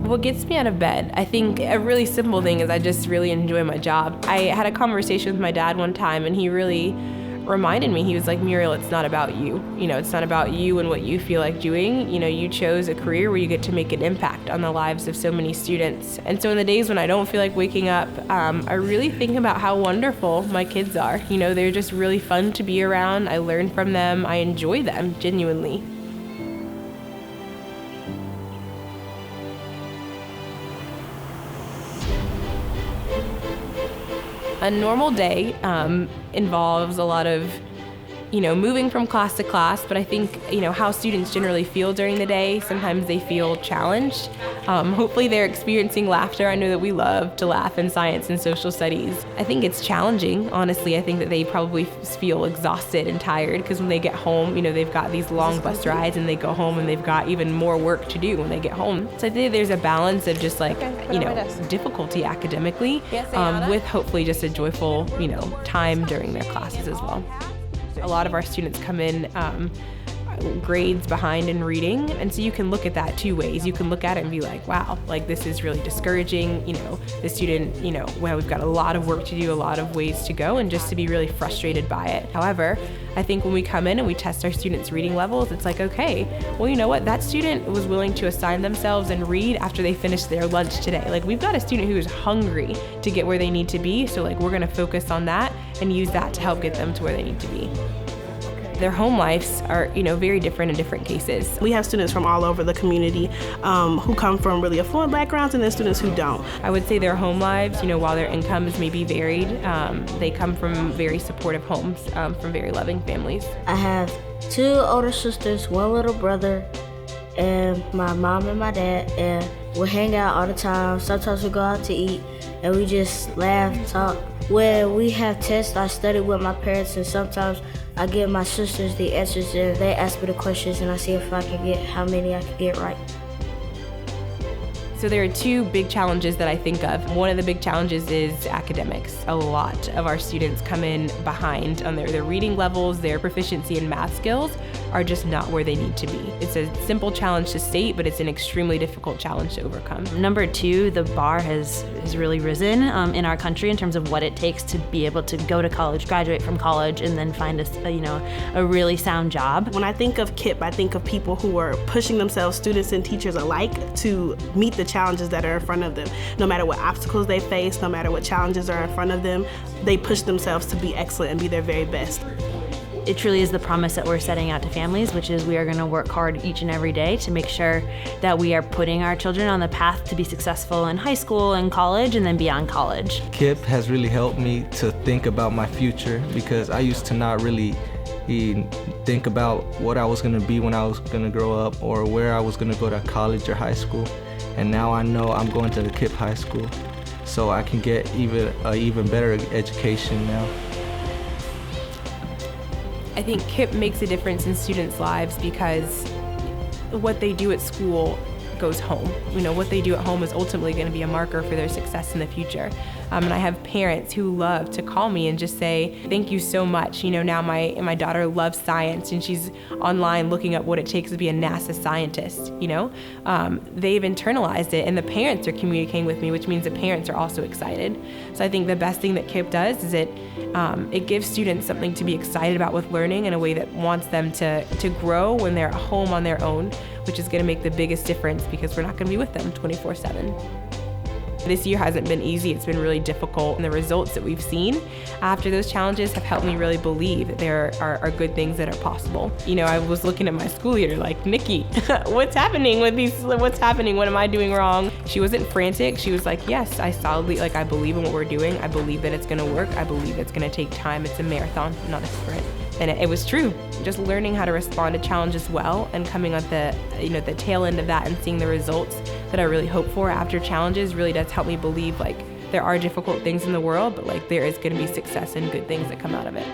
What gets me out of bed? I think a really simple thing is I just really enjoy my job. I had a conversation with my dad one time, and he really reminded me, he was like, Muriel, it's not about you. It's not about you and what you feel like doing. You chose a career where you get to make an impact on the lives of so many students. And so in the days when I don't feel like waking up, I really think about how wonderful my kids are. They're just really fun to be around. I learn from them. I enjoy them, genuinely. A normal day involves a lot of, moving from class to class, but I think, how students generally feel during the day, sometimes they feel challenged. Hopefully they're experiencing laughter. I know that we love to laugh in science and social studies. I think it's challenging, honestly. I think that they probably feel exhausted and tired because when they get home, they've got these long bus rides and they go home and they've got even more work to do when they get home. So I think there's a balance of just difficulty academically with hopefully just a joyful, time during their classes as well. A lot of our students come in grades behind in reading, and so you can look at that two ways. You can look at it and be like, wow, this is really discouraging. The student, we've got a lot of work to do, a lot of ways to go, and just to be really frustrated by it. However, I think when we come in and we test our students' reading levels, it's like, okay, well, you know what? That student was willing to assign themselves and read after they finished their lunch today. We've got a student who is hungry to get where they need to be, so we're gonna focus on that and use that to help get them to where they need to be. Their home lives are, very different in different cases. We have students from all over the community who come from really affluent backgrounds, and then students who don't. I would say their home lives, while their incomes may be varied, they come from very supportive homes, from very loving families. I have 2 older sisters, 1 little brother, and my mom and my dad, and we hang out all the time. Sometimes we go out to eat, and we just laugh, talk. When we have tests, I study with my parents, and sometimes I give my sisters the answers, and they ask me the questions, and I see if I can get how many I can get right. So there are 2 big challenges that I think of. One of the big challenges is academics. A lot of our students come in behind on their reading levels, their proficiency in math skills are just not where they need to be. It's a simple challenge to state, but it's an extremely difficult challenge to overcome. Number 2, the bar has really risen in our country in terms of what it takes to be able to go to college, graduate from college, and then find a really sound job. When I think of KIPP, I think of people who are pushing themselves, students and teachers alike, to meet the challenges that are in front of them. No matter what obstacles they face, no matter what challenges are in front of them, they push themselves to be excellent and be their very best. It truly is the promise that we're setting out to families, which is we are going to work hard each and every day to make sure that we are putting our children on the path to be successful in high school and college and then beyond college. KIPP has really helped me to think about my future because I used to not really think about what I was going to be when I was going to grow up or where I was going to go to college or high school. And now I know I'm going to the KIPP high school, so I can get even better education now. I think KIPP makes a difference in students' lives because what they do at school goes home. What they do at home is ultimately going to be a marker for their success in the future. And I have parents who love to call me and just say, thank you so much. Now my daughter loves science and she's online looking up what it takes to be a NASA scientist. They've internalized it and the parents are communicating with me, which means the parents are also excited. So I think the best thing that KIPP does is it gives students something to be excited about with learning in a way that wants them to grow when they're at home on their own, which is going to make the biggest difference because we're not going to be with them 24/7. This year hasn't been easy. It's been really difficult, and the results that we've seen after those challenges have helped me really believe that there are good things that are possible. I was looking at my school leader like, Nikki, what's happening with these? What's happening? What am I doing wrong? She wasn't frantic. She was like, yes, I solidly, I believe in what we're doing. I believe that it's going to work. I believe it's going to take time. It's a marathon, not a sprint. And it was true. Just learning how to respond to challenges well and coming at the tail end of that and seeing the results that I really hope for after challenges really does help me believe there are difficult things in the world, but there is going to be success and good things that come out of it.